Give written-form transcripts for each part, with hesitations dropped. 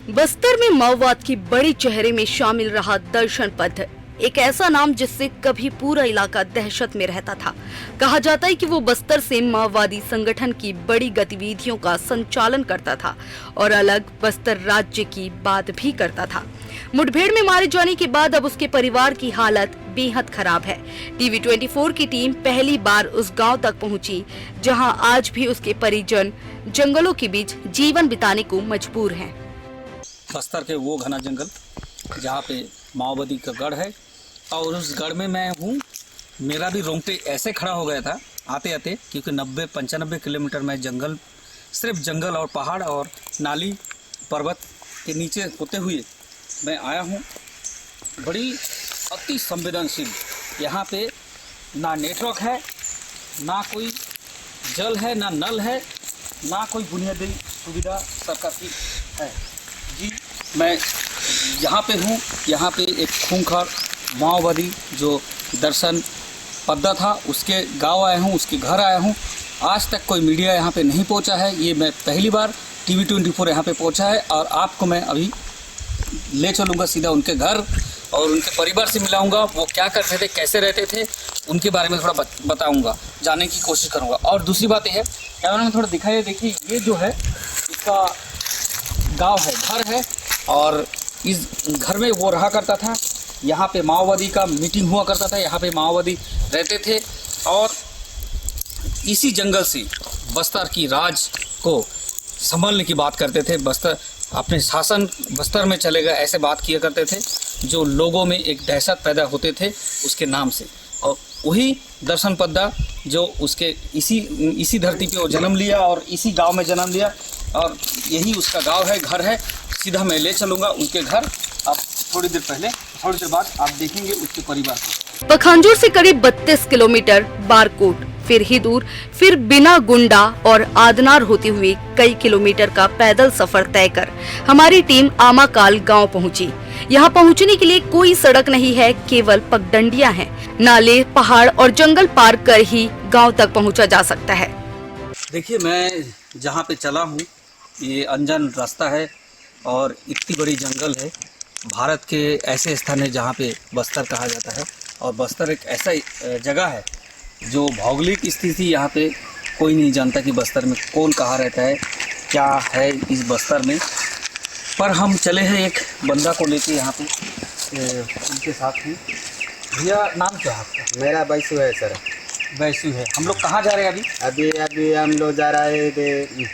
बस्तर में माओवाद की बड़ी चेहरे में शामिल रहा दर्शन पथ, एक ऐसा नाम जिससे कभी पूरा इलाका दहशत में रहता था। कहा जाता है कि वो बस्तर से माओवादी संगठन की बड़ी गतिविधियों का संचालन करता था और अलग बस्तर राज्य की बात भी करता था। मुठभेड़ में मारे जाने के बाद अब उसके परिवार की हालत बेहद खराब है। टीवी 24 की टीम पहली बार उस गांव तक पहुंची, जहां आज भी उसके परिजन जंगलों के बीच जीवन बिताने को मजबूर हैं। बस्तर के वो घना जंगल जहाँ पे माओवादी का गढ़ है और उस गढ़ में मैं हूँ। मेरा भी रोंगटे ऐसे खड़ा हो गया था आते आते, क्योंकि 90-95 किलोमीटर में जंगल, सिर्फ जंगल और पहाड़ और नाली पर्वत के नीचे होते हुए मैं आया हूँ। बड़ी अति संवेदनशील, यहाँ पे ना नेटवर्क है, ना कोई जल है, ना नल है, ना कोई बुनियादी सुविधा सरकार की है। जी मैं यहाँ पे हूँ। यहाँ पे एक खूंखार माओवादी जो दर्शन पद्दा था, उसके गांव आया हूँ, उसके घर आया हूँ। आज तक कोई मीडिया यहाँ पे नहीं पहुँचा है। ये मैं पहली बार टीवी 24 यहाँ पे पहुँचा है और आपको मैं अभी ले चलूँगा सीधा उनके घर और उनके परिवार से मिलाऊंगा। वो क्या करते थे, कैसे रहते थे, उनके बारे में थोड़ा बताऊंगा, जानने की कोशिश करूंगा। और दूसरी बात यह है, कैमरा में थोड़ा दिखाइए, देखिए ये जो है इसका गांव है, घर है और इस घर में वो रहा करता था। यहाँ पे माओवादी का मीटिंग हुआ करता था, यहाँ पे माओवादी रहते थे और इसी जंगल से बस्तर की राज को संभालने की बात करते थे। बस्तर अपने शासन बस्तर में चलेगा ऐसे बात किया करते थे, जो लोगों में एक दहशत पैदा होते थे उसके नाम से। और वही दर्शन पद्दा जो उसके इसी धरती पे वो जन्म लिया और इसी गांव में जन्म लिया और यही उसका गांव है, घर है। सीधा मैं ले चलूँगा उनके घर। आप थोड़ी देर बाद आप देखेंगे उसके परिवार को। पखांजूर से करीब 32 किलोमीटर, बारकोट, फिर हिदूर, फिर बिना गुंडा और आदनार होते हुए कई किलोमीटर का पैदल सफर तय कर हमारी टीम आमाकाल गांव पहुंची। यहां पहुंचने के लिए कोई सड़क नहीं है, केवल पगडंडियां हैं। नाले, पहाड़ और जंगल पार कर ही गांव तक पहुंचा जा सकता है। देखिए मैं जहाँ पे चला हूँ ये अनजान रास्ता है और इतनी बड़ी जंगल है। भारत के ऐसे स्थान है जहाँ पे बस्तर कहा जाता है और बस्तर एक ऐसा जगह है जो भौगोलिक स्थिति यहाँ पे कोई नहीं जानता कि बस्तर में कौन कहाँ रहता है, क्या है इस बस्तर में। पर हम चले हैं एक बंदा को लेके यहाँ पे, उनके साथ हैं। भैया नाम क्या है आपका? मेरा बैसू है सर। वैसू है। हम लोग कहाँ जा रहे हैं अभी? अभी हम लोग जा रहे हैं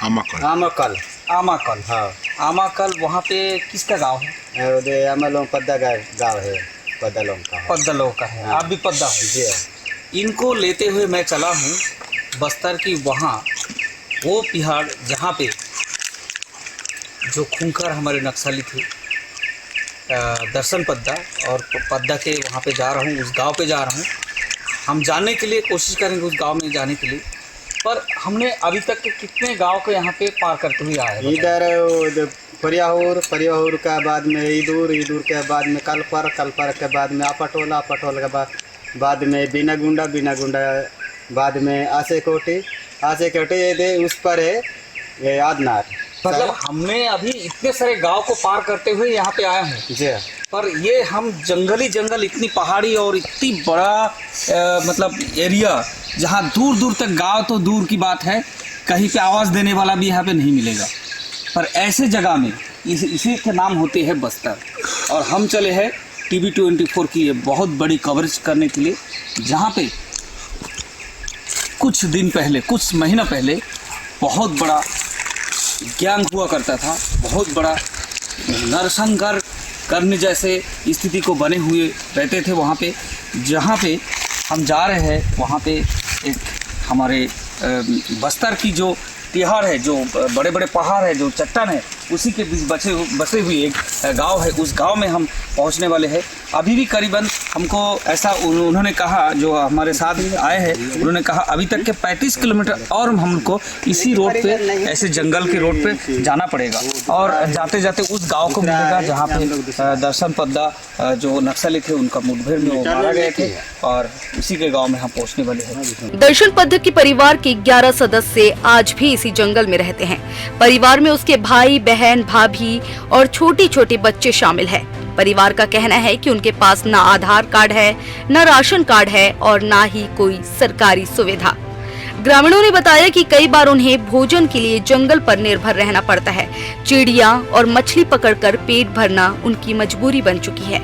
आमाकल। आमाकल। हाँ, आमाकल वहाँ पे किसका गांव है? उधर अमलों पद्दा गाँव है, पद्दलों का। पद्दलों का है। हाँ। आप भी पद्दा हो? जी। इनको लेते हुए मैं चला हूँ बस्तर की वहाँ वो पहाड़ जहाँ पे जो खूंखार हमारे नक्सली थे, दर्शन पद्दा, और पद्दा के वहाँ पे जा रहा हूँ, उस गांव पे जा रहा हूँ। हम जानने के लिए कोशिश करेंगे उस गांव में जाने के लिए। पर हमने अभी तक के कितने गांव को यहाँ पे पार करते हुए आए? इधर परियाहुर के बाद में इदूर के बाद में कलपर के बाद में आपटोला के बाद में बिना गुंडा बाद में आसेकोटी ये उस पर है ये आदनार। मतलब हमने अभी इतने सारे गांव को पार करते हुए यहाँ पे आए हैं जी। पर ये हम जंगल, इतनी पहाड़ी और इतनी बड़ा मतलब एरिया जहाँ दूर दूर तक गांव तो दूर की बात है, कहीं पे आवाज़ देने वाला भी यहाँ पे नहीं मिलेगा। पर ऐसे जगह में इसी के नाम होते हैं बस्तर। और हम चले हैं टीवी 24 की ये बहुत बड़ी कवरेज करने के लिए, जहाँ पे कुछ दिन पहले, कुछ महीना पहले बहुत बड़ा गैंग हुआ करता था, बहुत बड़ा नरसंहार करने जैसे स्थिति को बने हुए रहते थे वहाँ पे। जहाँ पे हम जा रहे हैं वहाँ पे एक हमारे बस्तर की जो तिहाड़ है, जो बड़े बड़े पहाड़ है, जो चट्टान है, उसी के बीच बसे हुए एक गांव है। उस गांव में हम पहुंचने वाले हैं। अभी भी करीबन हमको ऐसा उन्होंने कहा, जो हमारे साथ आए हैं उन्होंने कहा अभी तक के 35 किलोमीटर और हमको इसी रोड पे, ऐसे जंगल के रोड पे जाना पड़ेगा और जाते जाते उस गांव को मिलेगा जहां पे दर्शन पद्दा जो नक्सली थे उनका मुठभेड़ में वो मारा गए थे और उसी के गांव में हम पहुंचने वाले हैं। दर्शन पद्ध के परिवार के 11 सदस्य आज भी इसी जंगल में रहते हैं। परिवार में उसके भाई, बहन, भाभी और छोटे छोटे बच्चे शामिल हैं। परिवार का कहना है कि उनके पास न आधार कार्ड है, न राशन कार्ड है और न ही कोई सरकारी सुविधा। ग्रामीणों ने बताया कि कई बार उन्हें भोजन के लिए जंगल पर निर्भर रहना पड़ता है। चिड़िया और मछली पकड़कर पेट भरना उनकी मजबूरी बन चुकी है।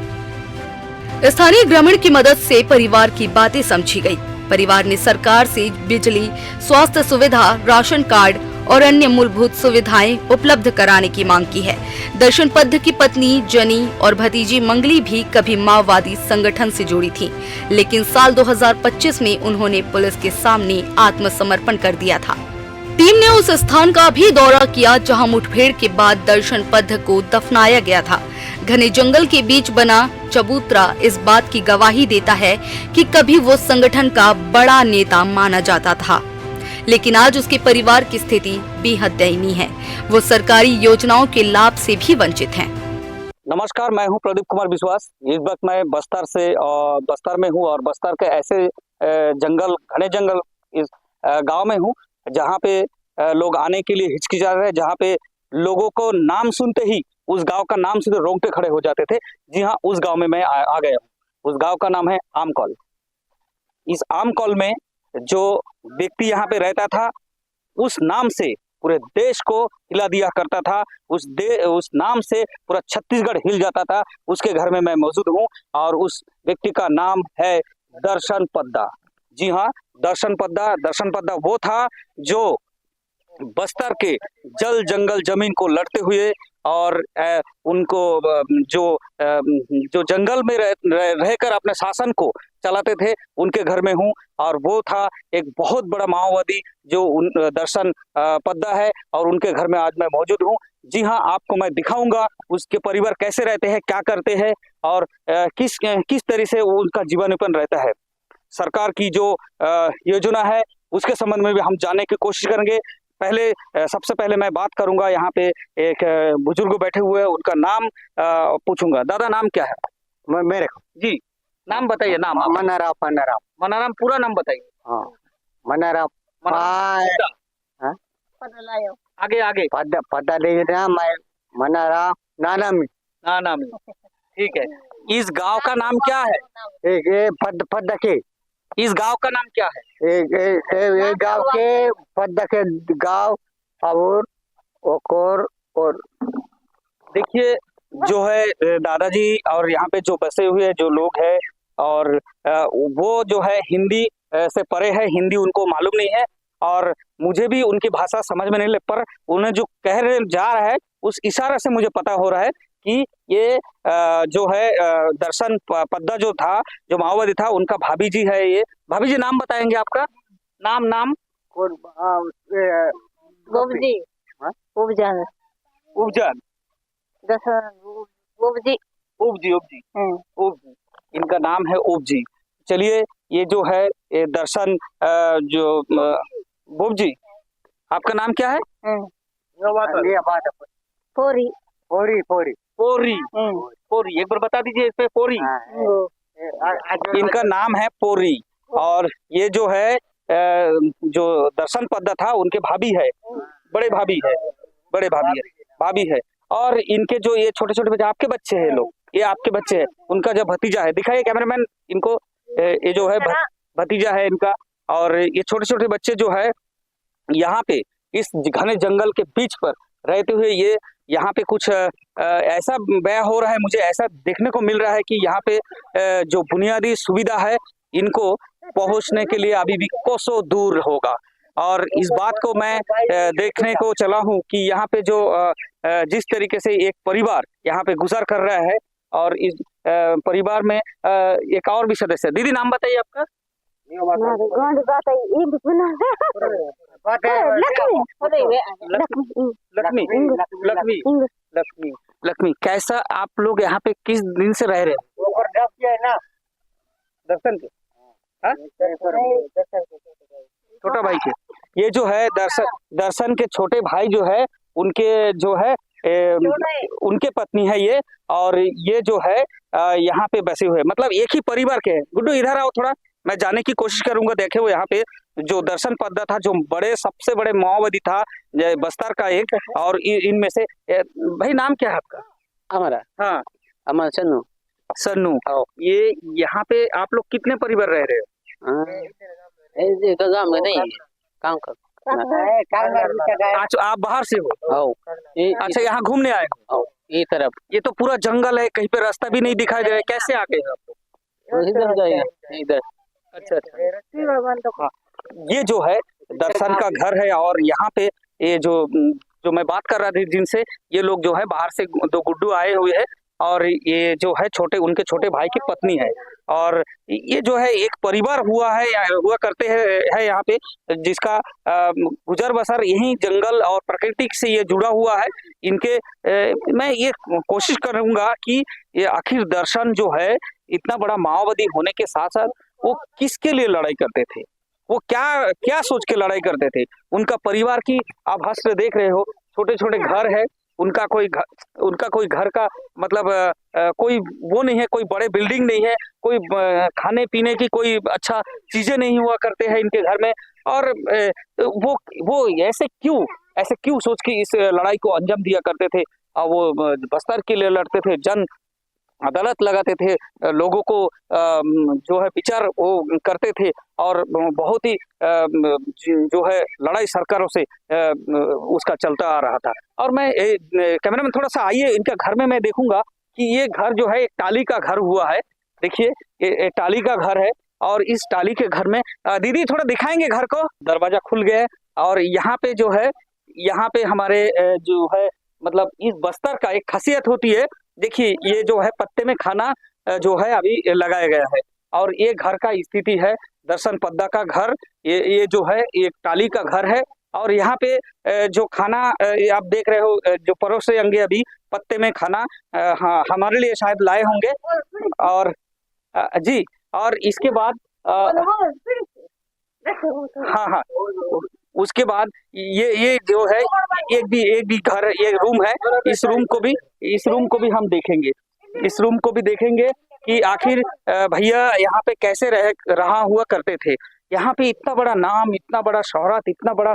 स्थानीय ग्रामीण की मदद से परिवार की बातें समझी गई। परिवार ने सरकार से बिजली, स्वास्थ्य सुविधा, राशन कार्ड और अन्य मूलभूत सुविधाएं उपलब्ध कराने की मांग की है। दर्शन पद्ध की पत्नी जनी और भतीजी मंगली भी कभी माओवादी संगठन से जुड़ी थी, लेकिन साल 2025 में उन्होंने पुलिस के सामने आत्मसमर्पण कर दिया था। टीम ने उस स्थान का भी दौरा किया जहां मुठभेड़ के बाद दर्शन पद्ध को दफनाया गया था। घने जंगल के बीच बना चबूतरा इस बात की गवाही देता है कि कभी वो संगठन का बड़ा नेता माना जाता था, लेकिन आज उसके परिवार की स्थिति बेहद दयनीय है। वो सरकारी योजनाओं के लाभ से भी वंचित हैं। नमस्कार, मैं हूं प्रदीप कुमार विश्वास। इस वक्त मैं बस्तर में हूं और बस्तर के ऐसे घने जंगल इस गांव में हूं जहां पे लोग आने के लिए हिचकिचा रहे हैं, जहां पे लोगों को नाम सुनते ही, उस गांव का नाम सुनते रोंगटे खड़े हो जाते थे। जी हाँ, उस गांव में मैं आ गया हूं। उस गांव का नाम है आमकौल। इस आमकौल में जो व्यक्ति यहाँ पे रहता था, उस नाम से पूरे देश को हिला दिया करता था। उस नाम से पूरा छत्तीसगढ़ हिल जाता था। उसके घर में मैं मौजूद हूँ और उस व्यक्ति का नाम है दर्शन पद्दा। जी हाँ, दर्शन पद्दा वो था जो बस्तर के जल जंगल जमीन को लड़ते हुए और उनको जो जंगल में रहकर अपने शासन को चलाते थे, उनके घर में हूँ। और वो था एक बहुत बड़ा माओवादी जो दर्शन पद्दा है और उनके घर में आज मैं मौजूद हूँ। जी हाँ, आपको मैं दिखाऊंगा उसके परिवार कैसे रहते हैं, क्या करते हैं और किस तरह से उनका जीवनयापन रहता है। सरकार की जो योजना है उसके संबंध में भी हम जानने की कोशिश करेंगे। सबसे पहले मैं बात करूंगा, यहाँ पे एक बुजुर्ग बैठे हुए हैं, उनका नाम पूछूंगा। दादा, नाम क्या है? मेरे जी, नाम बताइए। नाम मनाराम, पूरा नाम बताइए। हाँ, मनाराम। आगे पता देना मैं मनाराम नानामी। ठीक है। इस गांव का नाम क्या है? एक पद के। इस गांव का नाम क्या है? एक गांव के पद के गांव और देखिए, जो है दादाजी और यहाँ पे जो बसे हुए जो लोग हैं और वो जो है हिंदी से परे है, हिंदी उनको मालूम नहीं है और मुझे भी उनकी भाषा समझ में नहीं लग, पर उन्हें जो कह रहे जा रहा है उस इशारा से मुझे पता हो रहा है कि ये जो है दर्शन पद्दा जो था, जो माओवादी था, उनका भाभी जी है। ये भाभी जी, नाम बताएंगे आपका? नाम उपजी। इनका नाम है उपजी। चलिए, ये जो है ये दर्शन जो बुबजी, आपका नाम क्या है? पोरी। एक बार बता दीजिए इस पे। पोरी, इनका नाम है पोरी। और ये जो है जो दर्शन पद्दा था, उनके भाभी है, बड़े भाभी है। और इनके जो ये छोटे छोटे बच्चे, आपके बच्चे हैं लोग, ये आपके बच्चे हैं, उनका जब भतीजा है, दिखाइए कैमरामैन इनको। ये जो है भतीजा है इनका। और ये छोटे छोटे बच्चे जो है यहाँ पे इस घने जंगल के बीच पर रहते हुए ये यहाँ पे कुछ ऐसा बयां हो रहा है, मुझे ऐसा देखने को मिल रहा है कि यहाँ पे जो बुनियादी सुविधा है इनको पहुंचने के लिए अभी भी कोसों दूर होगा। और इस बात को मैं देखने को चला हूँ कि यहाँ पे जो जिस तरीके से एक परिवार यहाँ पे गुजर कर रहा है और इस परिवार में एक और भी सदस्य। दीदी, नाम बताइए आपका? लक्ष्मी। कैसा आप लोग यहाँ पे किस दिन से रह रहे हैं? दर्शन के? हाँ? छोटा भाई के। ये जो है दर्शन के छोटे भाई जो है उनके जो है उनके पत्नी है ये, और ये जो है यहाँ पे बसे हुए, मतलब एक ही परिवार के हैं। गुड्डू इधर आओ थोड़ा, मैं जाने की कोशिश करूंगा। देखे वो यहाँ पे जो दर्शन पद्दा था, जो सबसे बड़े माओवादी था बस्तर का एक, और इनमें से भाई नाम क्या है आपका? हमारा हाँ हमारा सन्नू। सन्नू। ये यहाँ पे आप लोग कितने परिवार रह रहे हो? ऐसे तो गाँव में नहीं काम कर। अच्छा, आप बाहर से हो? अच्छा, यहाँ घूमने आए हो? ये तरफ ये तो पूरा जंगल है, कहीं पे रास्ता भी नहीं दिखाई दे रहा है, कैसे आ गए आप? इधर जाएगा इधर। अच्छा अच्छा। हाँ, ये जो है दर्शन का घर है, और यहाँ पे ये जो मैं बात कर रहा था जिनसे, ये लोग जो है बाहर से दो गुड्डू आए हुए हैं, और ये जो है उनके छोटे भाई की पत्नी है, और ये जो है एक परिवार हुआ करते है यहाँ पे, जिसका गुजर बसर यही जंगल और प्रकृति से ये जुड़ा हुआ है। इनके मैं ये कोशिश करूंगा कि ये आखिर दर्शन जो है इतना बड़ा माओवादी होने के साथ साथ वो किसके लिए लड़ाई करते थे, वो क्या क्या सोच के लड़ाई करते थे। उनका परिवार की आप हश्र देख रहे हो, छोटे छोटे घर है, उनका कोई घर का मतलब कोई वो नहीं है, कोई बड़े बिल्डिंग नहीं है, कोई खाने पीने की कोई अच्छा चीजें नहीं हुआ करते हैं इनके घर में। और वो ऐसे क्यों सोच के इस लड़ाई को अंजाम दिया करते थे। और वो बस्तर के लिए लड़ते थे, जन अदालत लगाते थे, लोगों को जो है विचार वो करते थे, और बहुत ही जो है लड़ाई सरकारों से उसका चलता आ रहा था। और मैं कैमरा में थोड़ा सा आइए, इनका घर में मैं देखूंगा कि ये घर जो है एक टाली का घर हुआ है। देखिए ये टाली का घर है, और इस टाली के घर में दीदी थोड़ा दिखाएंगे घर को। दरवाजा खुल गया है, और यहाँ पे जो है यहाँ पे हमारे जो है मतलब इस बस्तर का एक खासियत होती है। देखिए ये जो है पत्ते में खाना जो है अभी लगाया गया है, और ये घर का स्थिति है दर्शन पद्दा का घर। ये जो है एक टाली का घर है, और यहाँ पे जो खाना आप देख रहे हो जो परोसे होंगे अभी पत्ते में खाना, हाँ हमारे लिए शायद लाए होंगे। और जी, और इसके बाद हाँ हाँ, उसके बाद ये जो है एक भी घर, ये रूम है, इस रूम को भी हम देखेंगे, इस रूम को भी देखेंगे कि आखिर भैया यहाँ पे कैसे रहा हुआ करते थे। यहाँ पे इतना बड़ा नाम, इतना बड़ा शोहरत, इतना बड़ा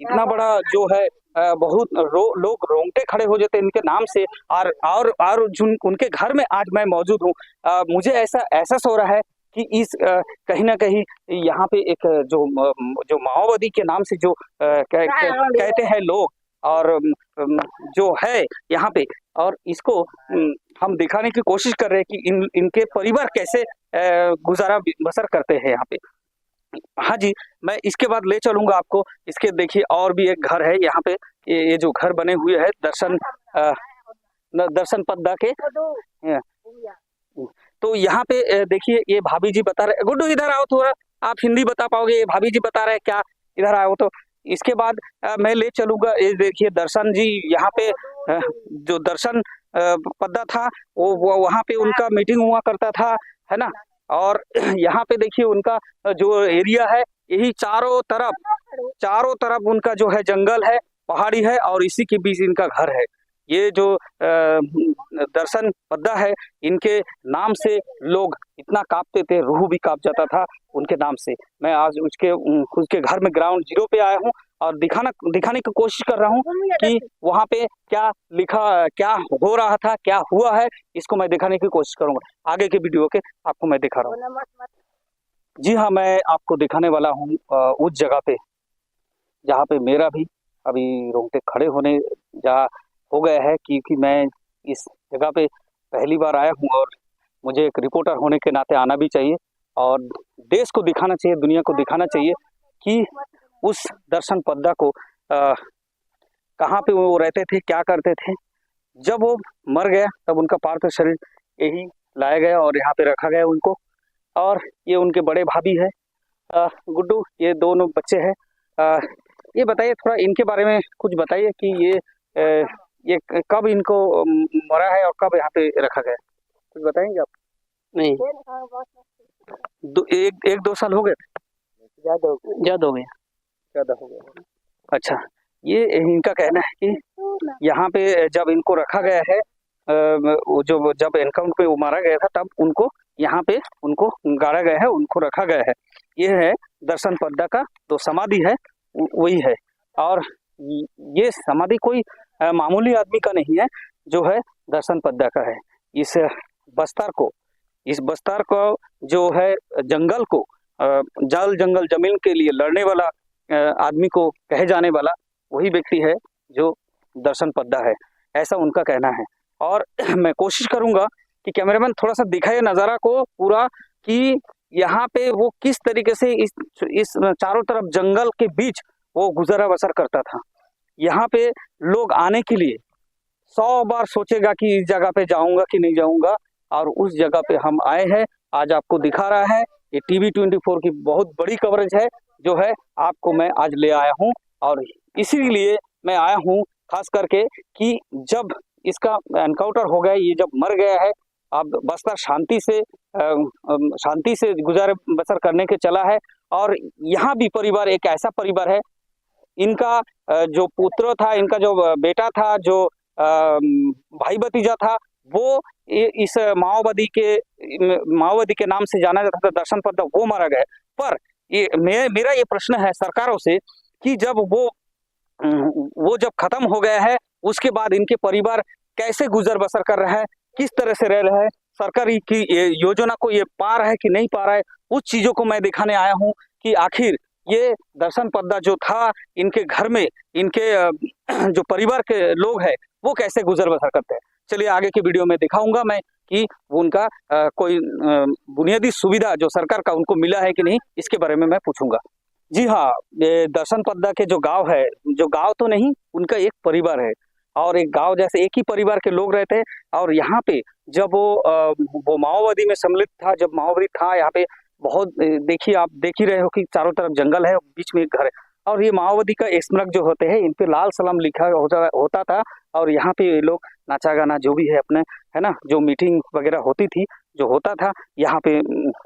इतना बड़ा जो है बहुत लोग रोंगटे खड़े हो जाते इनके नाम से। और उनके घर में आज मैं मौजूद हूँ, मुझे ऐसा एहसास हो रहा है कि इस कहीं ना कहीं यहाँ पे एक जो माओवादी के नाम से जो कहते हैं लोग, और जो है यहाँ पे, और इसको हम दिखाने की कोशिश कर रहे हैं कि इनके परिवार कैसे गुजारा बसर करते हैं यहाँ पे। हाँ जी, मैं इसके बाद ले चलूंगा आपको। इसके देखिए और भी एक घर है यहाँ पे, ये जो घर बने हुए हैं दर्शन पद्दा के। तो यहाँ पे देखिए ये भाभी जी बता रहे, गुड्डू इधर आओ थोड़ा, आप हिंदी बता पाओगे, ये भाभी जी बता रहे हैं क्या, इधर आओ। तो इसके बाद मैं ले चलूंगा, ये देखिए दर्शन जी यहाँ पे जो दर्शन पद्दा था वो वहाँ पे उनका मीटिंग हुआ करता था, है ना। और यहाँ पे देखिए उनका जो एरिया है, यही चारों तरफ उनका जो है जंगल है, पहाड़ी है, और इसी के बीच इनका घर है। ये जो दर्शन पद्दा है, इनके नाम से लोग इतना कांपते थे, रूह भी कांप जाता था उनके नाम से। मैं आज उसके घर में ग्राउंड जीरो पे आया हूँ, और दिखाने की कोशिश कर रहा हूँ कि वहाँ पे क्या क्या हो रहा था, क्या हुआ है, इसको मैं दिखाने की कोशिश करूंगा। आगे के वीडियो के आपको मैं दिखा रहा हूँ। जी हाँ, मैं आपको दिखाने वाला हूँ उस जगह पे जहाँ पे मेरा भी अभी रोंगटे खड़े होने जा हो गया है, क्योंकि मैं इस जगह पे पहली बार आया हूँ, और मुझे एक रिपोर्टर होने के नाते आना भी चाहिए, और देश को दिखाना चाहिए, दुनिया को दिखाना चाहिए कि उस दर्शन पद्दा को कहाँ पे वो रहते थे, क्या करते थे। जब वो मर गया तब उनका पार्थिव शरीर यही लाया गया और यहाँ पे रखा गया उनको। और ये उनके बड़े भाभी है गुड्डू, ये दोनों बच्चे हैं। ये बताइए थोड़ा इनके बारे में कुछ बताइए कि ये कब इनको मरा है और कब यहाँ पे रखा गया, कुछ बताएंगे आप? नहीं एक दो साल हो गए? ज्यादा हो गया। ज्यादा हो गया। अच्छा, ये इनका कहना है कि यहाँ पे जब इनको रखा गया है, वो जो जब एनकाउंटर पे वो मारा गया था तब उनको यहाँ पे उनको गाड़ा गया है, उनको रखा गया है। ये है दर्शन पद्दा का जो समाधि है, वही है। और ये समाधि कोई मामूली आदमी का नहीं है, जो है दर्शन पद्दा का है। इस बस्तर को जो है जंगल को, जल जंगल जमीन के लिए लड़ने वाला आदमी को कहे जाने वाला वही व्यक्ति है जो दर्शन पद्दा है, ऐसा उनका कहना है। और मैं कोशिश करूंगा कि कैमरामैन थोड़ा सा दिखाए नज़ारा को पूरा, कि यहाँ पे वो किस तरीके से इस चारों तरफ जंगल के बीच वो गुजरा बसर करता था। यहाँ पे लोग आने के लिए 100 बार सोचेगा कि इस जगह पे जाऊंगा कि नहीं जाऊंगा, और उस जगह पे हम आए हैं, आज आपको दिखा रहा है। ये टीवी 24 की बहुत बड़ी कवरेज है जो है आपको मैं आज ले आया हूँ, और इसीलिए मैं आया हूँ खास करके कि जब इसका एनकाउंटर हो गया, ये जब मर गया है, अब बस्तर शांति से गुजारे बसर करने के चला है। और यहाँ भी परिवार एक ऐसा परिवार है, इनका जो पुत्र था, इनका जो बेटा था, जो भाई भतीजा था, वो इस माओवादी के नाम से जाना जाता था, दर्शन पद्दा, वो मारा गया। पर ये मेरा ये प्रश्न है सरकारों से कि जब वो जब खत्म हो गया है, उसके बाद इनके परिवार कैसे गुजर बसर कर रहा है, किस तरह से रह रहा है, सरकार की योजना को ये पा रहा है कि नहीं पा रहा है, उस चीजों को मैं दिखाने आया हूँ कि आखिर ये दर्शन पद्दा जो था, इनके घर में इनके जो परिवार के लोग हैं वो कैसे गुजर बसर करते हैं। चलिए आगे की वीडियो में दिखाऊंगा मैं कि वो उनका कोई बुनियादी सुविधा जो सरकार का उनको मिला है कि नहीं, इसके बारे में मैं पूछूंगा। जी हाँ, ये दर्शन पद्दा के जो गांव है, जो गांव तो नहीं, उनका एक परिवार है, और एक गांव जैसे एक ही परिवार के लोग रहते हैं। और यहाँ पे जब वो माओवादी में सम्मिलित था, जब माओवादी था यहाँ पे, बहुत देखिए, आप देख ही रहे हो कि चारों तरफ जंगल है, बीच में एक घर है, और ये माओवादी का स्मारक जो होते हैं, इन पे लाल सलाम लिखा होता था। और यहाँ पे ये लोग नाचा गाना जो भी है अपने, है ना, जो मीटिंग वगैरह होती थी, जो होता था यहाँ पे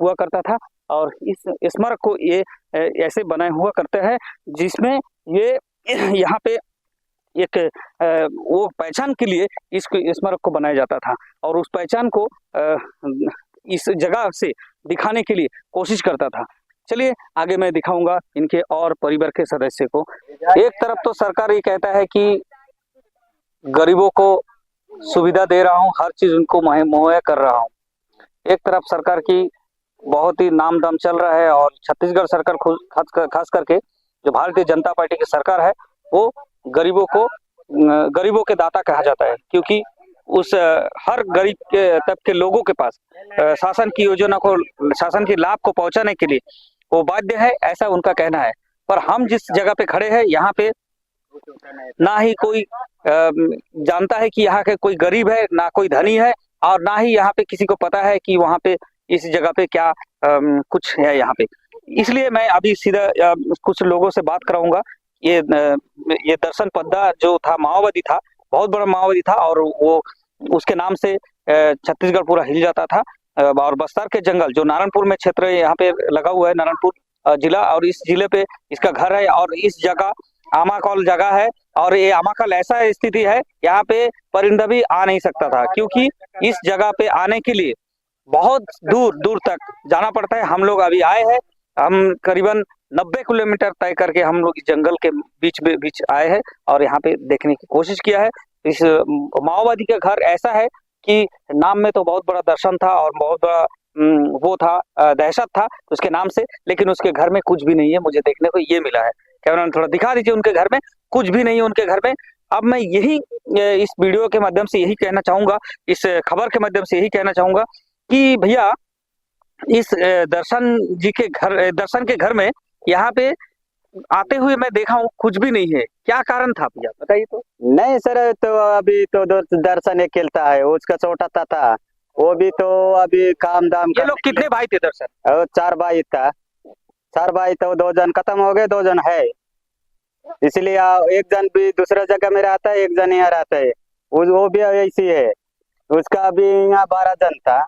हुआ करता था। और इस स्मारक को ये ऐसे बनाए हुआ करते हैं जिसमें ये यहाँ पे एक वो पहचान के लिए इस स्मारक को बनाया जाता था, और उस पहचान को इस जगह से दिखाने के लिए कोशिश करता था। चलिए आगे मैं दिखाऊंगा इनके और परिवार के सदस्य को। एक तरफ तो सरकार ये कहता है कि गरीबों को सुविधा दे रहा हूँ, हर चीज उनको मुहैया कर रहा हूँ। एक तरफ सरकार की बहुत ही नाम दाम चल रहा है, और छत्तीसगढ़ सरकार खास करके जो भारतीय जनता पार्टी की सरकार है, वो गरीबों के दाता कहा जाता है, क्योंकि उस हर गरीब के तब के लोगों के पास शासन की योजना को, शासन के लाभ को पहुंचाने के लिए वो बाध्य है, ऐसा उनका कहना है। पर हम जिस जगह पे खड़े हैं, यहाँ पे ना ही कोई जानता है कि यहाँ के कोई गरीब है, ना कोई धनी है, और ना ही यहाँ पे किसी को पता है कि वहाँ पे इस जगह पे क्या कुछ है यहाँ पे। इसलिए मैं अभी सीधा कुछ लोगों से बात कराऊंगा। ये दर्शन पद्दा जो था, माओवादी था, बहुत बड़ा माओवादी था, और वो उसके नाम से छत्तीसगढ़ पूरा हिल जाता था। और बस्तर के जंगल जो नारायणपुर में क्षेत्र यहाँ पे लगा हुआ है, नारायणपुर जिला, और इस जिले पे इसका घर है, और इस जगह आमाकौल जगह है, और ये आमाकौल ऐसा स्थिति है, यहाँ पे परिंदा भी आ नहीं सकता था, क्योंकि इस जगह पे आने के लिए बहुत दूर दूर तक जाना पड़ता है। हम लोग अभी आए हैं, हम करीबन 90 किलोमीटर तय करके हम लोग इस जंगल के बीच आए हैं, और यहाँ पे देखने की कोशिश किया है। इस माओवादी का घर ऐसा है कि नाम में तो बहुत बड़ा दर्शन था, और बहुत बड़ा वो था, दहशत था उसके नाम से, लेकिन उसके घर में कुछ भी नहीं है। मुझे देखने को ये मिला है। कैमरा थोड़ा दिखा दीजिए, उनके घर में कुछ भी नहीं है, उनके घर में। अब मैं यही इस वीडियो के माध्यम से यही कहना चाहूंगा, इस खबर के माध्यम से यही कहना चाहूंगा कि भैया, इस दर्शन के घर में यहाँ पे आते हुए मैं देखा हूँ, कुछ भी नहीं है। क्या कारण था भैया, बताइए तो। नहीं सर, तो अभी तो दर्शन एक खेलता है, उसका छोटा था, वो भी तो अभी काम दाम। ये लोग कितने भाई थे दर्शन? 4 भाई था, 4 भाई तो 2 जन खत्म हो गए, 2 जन है, इसलिए एक जन भी दूसरा जगह में रहता है, 1 जन यहाँ रहता है। वो भी ऐसी है, उसका अभी यहाँ 12 जन था,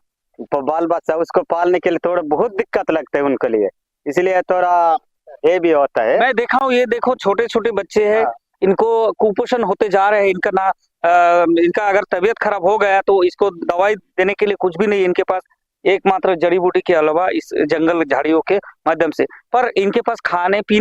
बाल बच्चा उसको पालने के लिए थोड़ा बहुत दिक्कत लगता है उनके लिए, इसलिए थोड़ा ये भी होता है। मैं देखा हूँ, ये देखो छोटे छोटे बच्चे हैं, इनको कुपोषण होते जा रहे हैं। इनका अगर तबीयत खराब हो गया तो इसको दवाई देने के लिए कुछ भी नहीं इनके पास, एकमात्र जड़ी बूटी के अलावा इस जंगल झाड़ियों के माध्यम से। पर इनके पास खाने के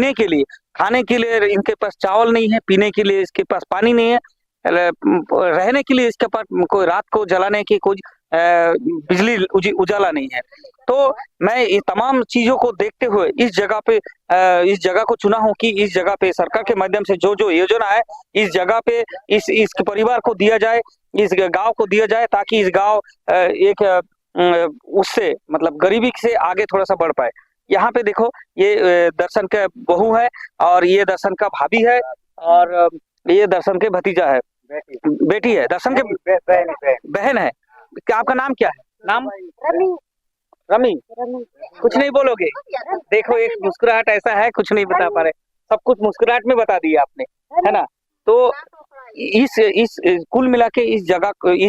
लिए इनके पास चावल नहीं है, पीने के लिए इसके पास पानी नहीं है, रहने के लिए इसके पास कोई रात को जलाने की कोई बिजली उजाला नहीं है। तो मैं ये तमाम चीजों को देखते हुए इस जगह को चुना हूँ कि इस जगह पे सरकार के माध्यम से जो योजना है इस जगह पे इस परिवार को दिया जाए, इस गांव को दिया जाए, ताकि इस गांव एक उससे मतलब गरीबी से आगे थोड़ा सा बढ़ पाए। यहाँ पे देखो, ये दर्शन का बहू है और ये दर्शन का भाभी है और ये दर्शन के भतीजा है, बेटी है, दर्शन के बहन है। क्या आपका नाम क्या है? नाम रमी। कुछ नहीं बोलोगे? देखो एक मुस्कुराहट ऐसा है, कुछ नहीं बता पा रहे, सब कुछ मुस्कुराहट में बता दिया आपने, है ना। तो इस कुल मिला के इस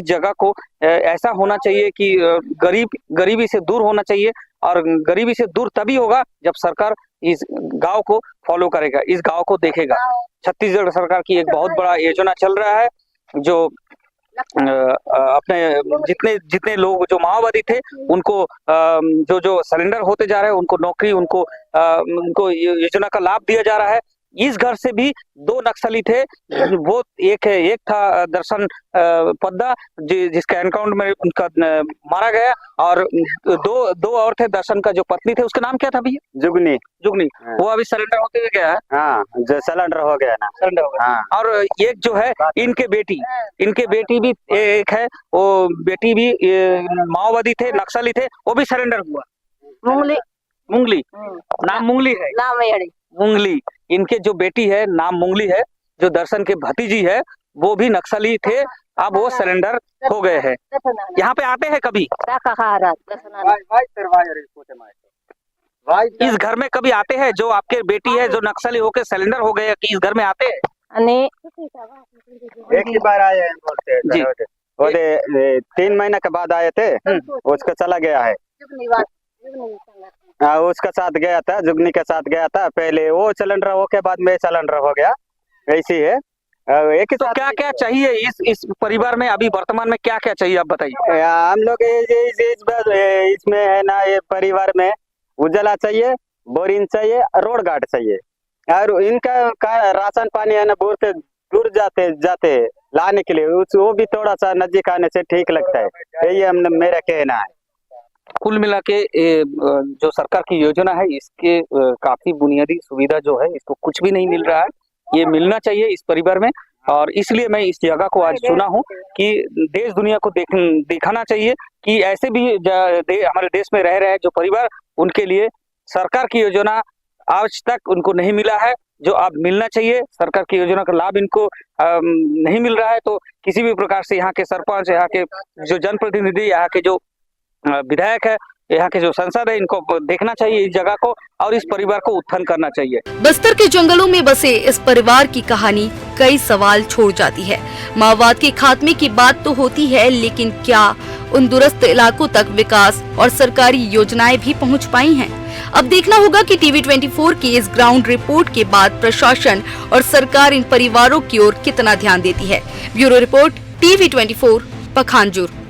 जगह को ऐसा होना चाहिए कि गरीबी से दूर होना चाहिए, और गरीबी से दूर तभी होगा जब सरकार इस गांव को फॉलो करेगा, इस गांव को देखेगा। छत्तीसगढ़ सरकार की एक बहुत बड़ा योजना चल रहा है, जो अपने जितने लोग जो माओवादी थे उनको जो सरेंडर होते जा रहे हैं, उनको नौकरी, उनको योजना का लाभ दिया जा रहा है। इस घर से भी 2 नक्सली थे, वो एक था दर्शन पद्दा जिसका एनकाउंटर में उनका मारा गया, और दो और थे दर्शन का जो पत्नी थे, उसका नाम क्या था भैया? जुगनी। वो अभी सरेंडर होते हुए गया है। हाँ, जो सरेंडर हो गया ना, सरेंडर हो गया। हाँ। और एक जो है इनके बेटी भी एक है, वो बेटी भी माओवादी थे, नक्सली थे, वो भी सरेंडर हुआ। मुंगली नाम मुंगली है, मुंगली। इनके जो बेटी है नाम मुंगली है, जो दर्शन के भतीजी है वो भी नक्सली थे, अब वो सरेंडर हो गए हैं। यहाँ पे आते हैं कभी? इस घर में कभी आते हैं? जो आपके बेटी है जो नक्सली होके सरेंडर हो गए, कि इस घर में आते हैं? एक ही बार आए हैं बोलते जी। वो 3 महीने के बाद आए थे, उसका चला गया है। हाँ, उसका साथ गया था, जुगनी के साथ गया था, पहले वो सिलेंडर हो के बाद में सिलेंडर हो गया, ऐसी है। एक ही तो क्या क्या चाहिए इस परिवार में अभी वर्तमान में, क्या क्या चाहिए आप बताइए। हम लोग इसमें है ना, ये परिवार में उजाला चाहिए, बोरिंग चाहिए, रोड गार्ड चाहिए, और इनका राशन पानी है ना दूर जाते लाने के लिए, वो भी थोड़ा सा नजदीक आने से ठीक लगता है, यही हमने मेरा कहना है। कुल मिला के जो सरकार की योजना है इसके काफी बुनियादी सुविधा जो है इसको कुछ भी नहीं मिल रहा है, ये मिलना चाहिए इस परिवार में। और इसलिए मैं इस जगह को आज चुना हूँ कि देश दुनिया को दिखाना चाहिए कि ऐसे भी हमारे देश में रह रहे हैं जो परिवार, उनके लिए सरकार की योजना आज तक उनको नहीं मिला है, जो अब मिलना चाहिए। सरकार की योजना का लाभ इनको नहीं मिल रहा है, तो किसी भी प्रकार से यहाँ के सरपंच, यहाँ के जो जनप्रतिनिधि, यहाँ के जो विधायक है, यहाँ के जो सांसद है, इनको देखना चाहिए इस जगह को और इस परिवार को उत्थान करना चाहिए। बस्तर के जंगलों में बसे इस परिवार की कहानी कई सवाल छोड़ जाती है। माओवाद के खात्मे की बात तो होती है, लेकिन क्या उन दूरस्थ इलाकों तक विकास और सरकारी योजनाएं भी पहुंच पाई हैं? अब देखना होगा कि टीवी 24 की इस ग्राउंड रिपोर्ट के बाद प्रशासन और सरकार इन परिवारों की ओर कितना ध्यान देती है। Bureau report, TV 24, पखानजोर।